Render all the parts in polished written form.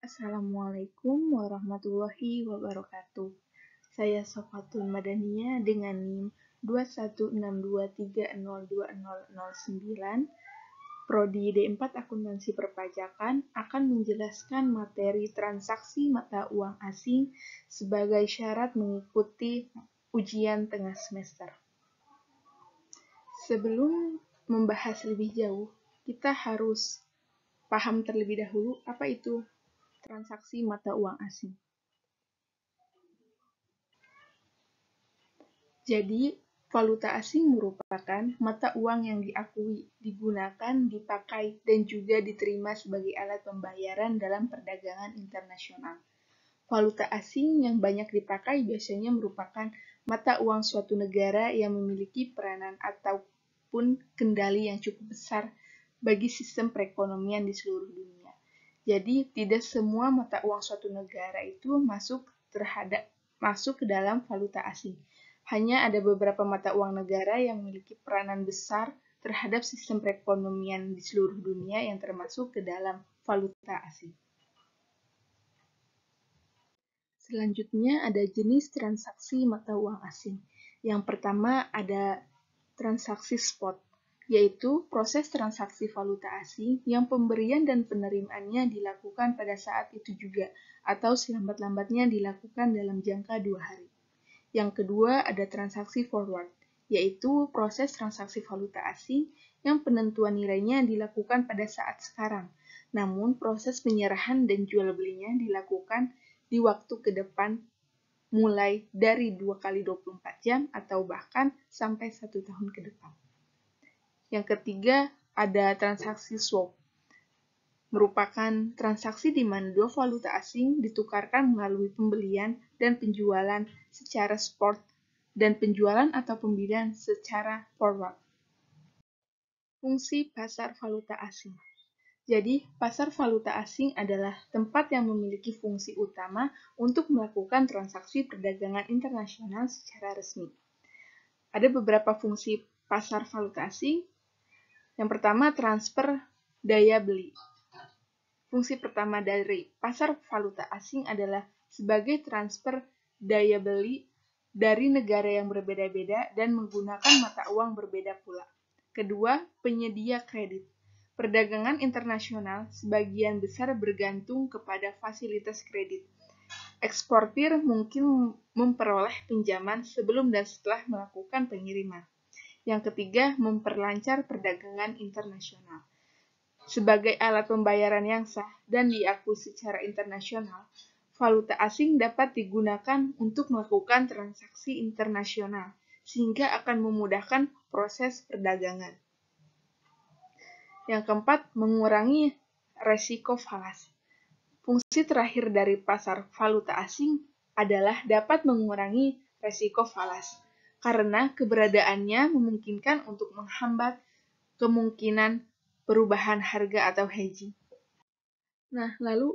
Assalamualaikum warahmatullahi wabarakatuh. Saya Sofatun Madania dengan NIM 21623020009, Prodi D4 Akuntansi Perpajakan akan menjelaskan materi transaksi mata uang asing sebagai syarat mengikuti ujian tengah semester. Sebelum membahas lebih jauh, kita harus paham terlebih dahulu apa itu transaksi mata uang asing. Jadi, valuta asing merupakan mata uang yang diakui, digunakan, dipakai, dan juga diterima sebagai alat pembayaran dalam perdagangan internasional. Valuta asing yang banyak dipakai biasanya merupakan mata uang suatu negara yang memiliki peranan ataupun kendali yang cukup besar bagi sistem perekonomian di seluruh dunia. Jadi, tidak semua mata uang suatu negara itu masuk ke dalam valuta asing. Hanya ada beberapa mata uang negara yang memiliki peranan besar terhadap sistem perekonomian di seluruh dunia yang termasuk ke dalam valuta asing. Selanjutnya ada jenis transaksi mata uang asing. Yang pertama ada transaksi spot, yaitu proses transaksi valuta asing yang pemberian dan penerimaannya dilakukan pada saat itu juga, atau selambat-lambatnya dilakukan dalam jangka 2 hari. Yang kedua ada transaksi forward, yaitu proses transaksi valuta asing yang penentuan nilainya dilakukan pada saat sekarang, namun proses penyerahan dan jual belinya dilakukan di waktu ke depan mulai dari 2 kali 24 jam atau bahkan sampai 1 tahun ke depan. Yang ketiga ada transaksi swap, merupakan transaksi di mana dua valuta asing ditukarkan melalui pembelian dan penjualan secara spot dan penjualan atau pembelian secara forward. Fungsi pasar valuta asing. Jadi, pasar valuta asing adalah tempat yang memiliki fungsi utama untuk melakukan transaksi perdagangan internasional secara resmi. Ada beberapa fungsi pasar valuta asing. Yang pertama, transfer daya beli. Fungsi pertama dari pasar valuta asing adalah sebagai transfer daya beli dari negara yang berbeda-beda dan menggunakan mata uang berbeda pula. Kedua, penyedia kredit. Perdagangan internasional sebagian besar bergantung kepada fasilitas kredit. Eksportir mungkin memperoleh pinjaman sebelum dan setelah melakukan pengiriman. Yang ketiga, memperlancar perdagangan internasional. Sebagai alat pembayaran yang sah dan diakui secara internasional, valuta asing dapat digunakan untuk melakukan transaksi internasional, sehingga akan memudahkan proses perdagangan. Yang keempat, mengurangi resiko falas. Fungsi terakhir dari pasar valuta asing adalah dapat mengurangi resiko falas, karena keberadaannya memungkinkan untuk menghambat kemungkinan perubahan harga atau hedging. Nah, lalu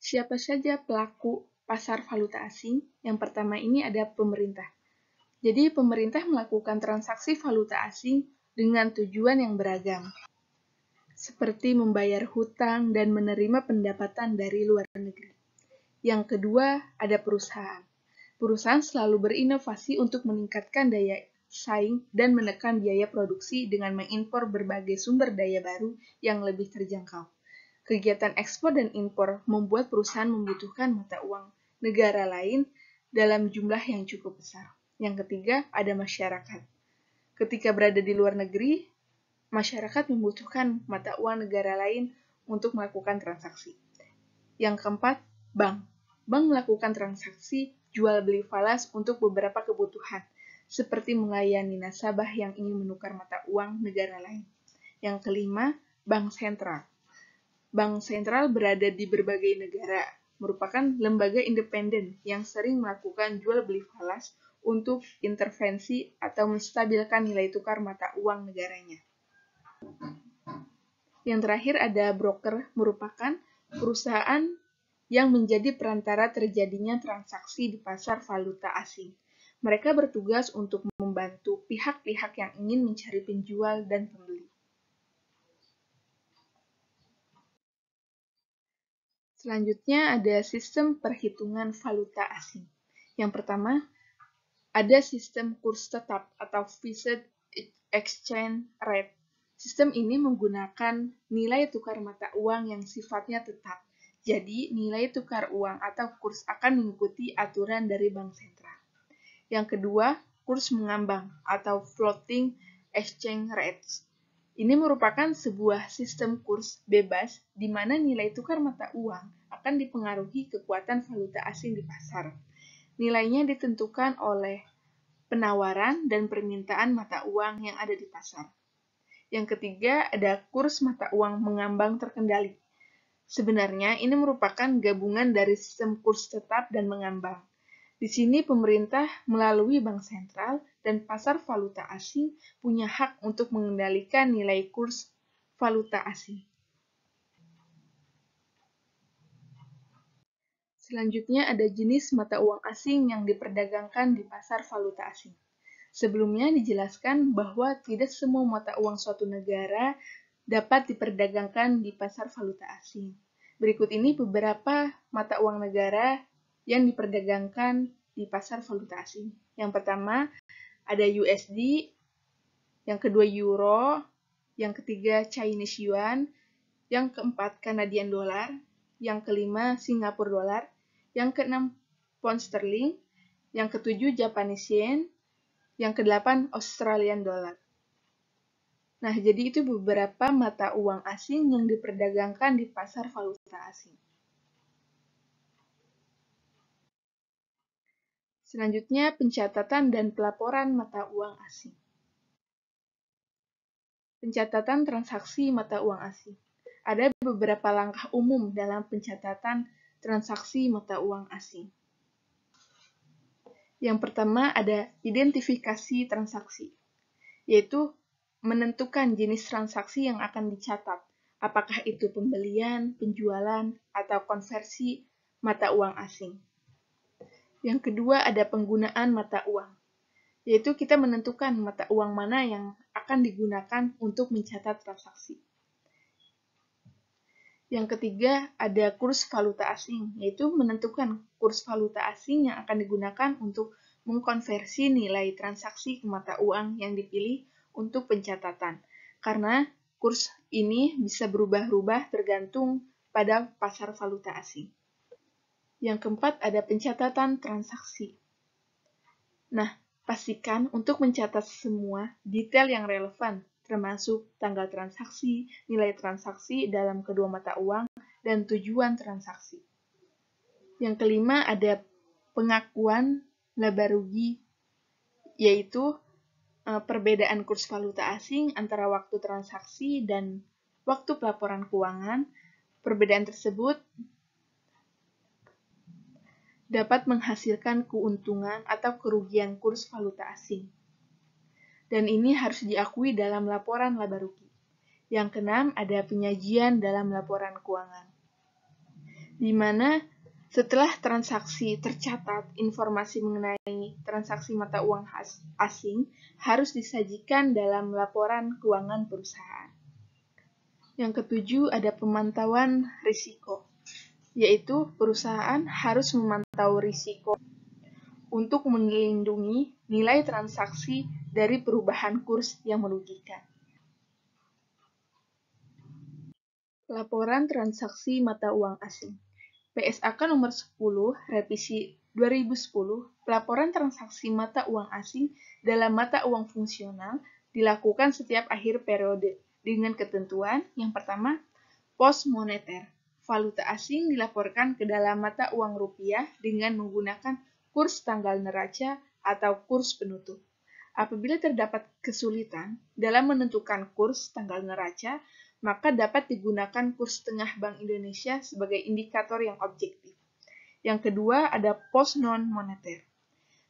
siapa saja pelaku pasar valuta asing? Yang pertama ini ada pemerintah. Jadi, pemerintah melakukan transaksi valuta asing dengan tujuan yang beragam, seperti membayar hutang dan menerima pendapatan dari luar negeri. Yang kedua, ada perusahaan. Perusahaan selalu berinovasi untuk meningkatkan daya saing dan menekan biaya produksi dengan mengimpor berbagai sumber daya baru yang lebih terjangkau. Kegiatan ekspor dan impor membuat perusahaan membutuhkan mata uang negara lain dalam jumlah yang cukup besar. Yang ketiga, ada masyarakat. Ketika berada di luar negeri, masyarakat membutuhkan mata uang negara lain untuk melakukan transaksi. Yang keempat, bank. Bank melakukan transaksi jual beli falas untuk beberapa kebutuhan, seperti melayani nasabah yang ingin menukar mata uang negara lain. Yang kelima, bank sentral. Bank sentral berada di berbagai negara, merupakan lembaga independen yang sering melakukan jual beli falas untuk intervensi atau menstabilkan nilai tukar mata uang negaranya. Yang terakhir ada broker, merupakan perusahaan yang menjadi perantara terjadinya transaksi di pasar valuta asing. Mereka bertugas untuk membantu pihak-pihak yang ingin mencari penjual dan pembeli. Selanjutnya ada sistem perhitungan valuta asing. Yang pertama, ada sistem kurs tetap atau fixed exchange rate. Sistem ini menggunakan nilai tukar mata uang yang sifatnya tetap. Jadi, nilai tukar uang atau kurs akan mengikuti aturan dari bank sentral. Yang kedua, kurs mengambang atau floating exchange rates. Ini merupakan sebuah sistem kurs bebas di mana nilai tukar mata uang akan dipengaruhi kekuatan valuta asing di pasar. Nilainya ditentukan oleh penawaran dan permintaan mata uang yang ada di pasar. Yang ketiga, ada kurs mata uang mengambang terkendali. Sebenarnya ini merupakan gabungan dari sistem kurs tetap dan mengambang. Di sini pemerintah melalui bank sentral dan pasar valuta asing punya hak untuk mengendalikan nilai kurs valuta asing. Selanjutnya ada jenis mata uang asing yang diperdagangkan di pasar valuta asing. Sebelumnya dijelaskan bahwa tidak semua mata uang suatu negara dapat diperdagangkan di pasar valuta asing. Berikut ini beberapa mata uang negara yang diperdagangkan di pasar valuta asing. Yang pertama, ada USD, yang kedua Euro, yang ketiga Chinese Yuan, yang keempat Canadian Dollar, yang kelima Singapore Dollar, yang keenam Pound Sterling, yang ketujuh Japanese Yen, yang kedelapan Australian Dollar. Nah, jadi itu beberapa mata uang asing yang diperdagangkan di pasar valuta asing. Selanjutnya, pencatatan dan pelaporan mata uang asing. Pencatatan transaksi mata uang asing. Ada beberapa langkah umum dalam pencatatan transaksi mata uang asing. Yang pertama ada identifikasi transaksi, yaitu menentukan jenis transaksi yang akan dicatat, apakah itu pembelian, penjualan, atau konversi mata uang asing. Yang kedua ada penggunaan mata uang, yaitu kita menentukan mata uang mana yang akan digunakan untuk mencatat transaksi. Yang ketiga ada kurs valuta asing, yaitu menentukan kurs valuta asing yang akan digunakan untuk mengkonversi nilai transaksi ke mata uang yang dipilih untuk pencatatan. Karena kurs ini bisa berubah-ubah tergantung pada pasar valuta asing. Yang keempat ada pencatatan transaksi. Nah, pastikan untuk mencatat semua detail yang relevan, termasuk tanggal transaksi, nilai transaksi dalam kedua mata uang, dan tujuan transaksi. Yang kelima ada pengakuan laba rugi, yaitu perbedaan kurs valuta asing antara waktu transaksi dan waktu pelaporan keuangan. Perbedaan tersebut dapat menghasilkan keuntungan atau kerugian kurs valuta asing. Dan ini harus diakui dalam laporan laba rugi. Yang keenam, ada penyajian dalam laporan keuangan, di mana setelah transaksi tercatat, informasi mengenai transaksi mata uang asing harus disajikan dalam laporan keuangan perusahaan. Yang ketujuh, ada pemantauan risiko, yaitu perusahaan harus memantau risiko untuk melindungi nilai transaksi dari perubahan kurs yang merugikan. Laporan transaksi mata uang asing. PSAK nomor 10, revisi 2010, pelaporan transaksi mata uang asing dalam mata uang fungsional dilakukan setiap akhir periode dengan ketentuan yang pertama, pos moneter. Valuta asing dilaporkan ke dalam mata uang rupiah dengan menggunakan kurs tanggal neraca atau kurs penutup. Apabila terdapat kesulitan dalam menentukan kurs tanggal neraca, maka dapat digunakan kurs tengah Bank Indonesia sebagai indikator yang objektif. Yang kedua, ada pos non-moneter.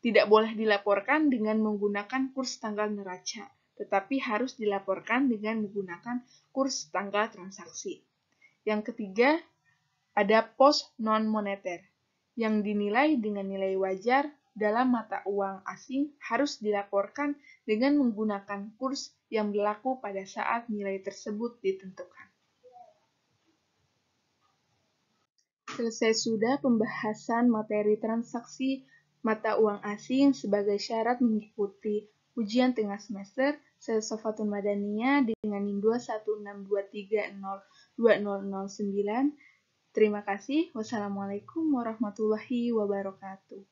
Tidak boleh dilaporkan dengan menggunakan kurs tanggal neraca, tetapi harus dilaporkan dengan menggunakan kurs tanggal transaksi. Yang ketiga, ada pos non-moneter, yang dinilai dengan nilai wajar dalam mata uang asing harus dilaporkan dengan menggunakan kurs yang berlaku pada saat nilai tersebut ditentukan. Selesai sudah pembahasan materi transaksi mata uang asing sebagai syarat mengikuti ujian tengah semester. Saya Sofatun Madania dengan NIM 21623020009. Terima kasih. Wassalamualaikum warahmatullahi wabarakatuh.